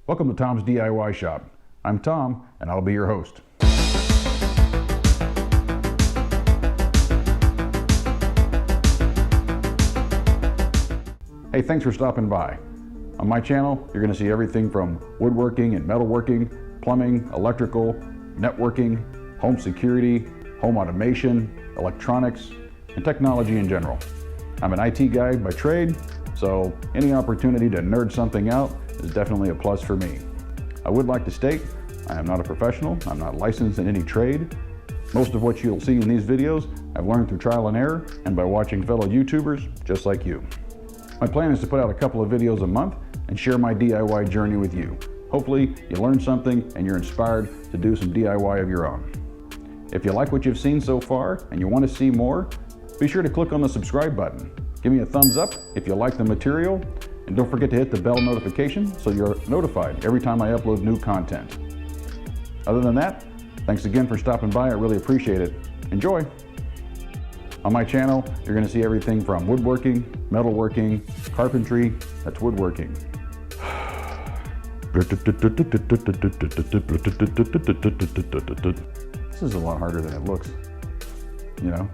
Welcome to Tom's DIY Shop. I'm Tom, and I'll be your host. Hey, thanks for stopping by. On my channel, you're going to see everything from woodworking and metalworking, plumbing, electrical, networking, home security, home automation, electronics, and technology in general. I'm an IT guy by trade, so any opportunity to nerd something out is definitely a plus for me. I would like to state, I am not a professional, I'm not licensed in any trade. Most of what you'll see in these videos, I've learned through trial and error and by watching fellow YouTubers just like you. My plan is to put out a couple of videos a month and share my DIY journey with you. Hopefully, you learn something and you're inspired to do some DIY of your own. If you like what you've seen so far and you want to see more, be sure to click on the subscribe button. Give me a thumbs up if you like the material, and don't forget to hit the bell notification so you're notified every time I upload new content. Other than that, thanks again for stopping by. I really appreciate it. Enjoy! On my channel, you're going to see everything from woodworking, metalworking, carpentry, that's woodworking. This is a lot harder than it looks, you know?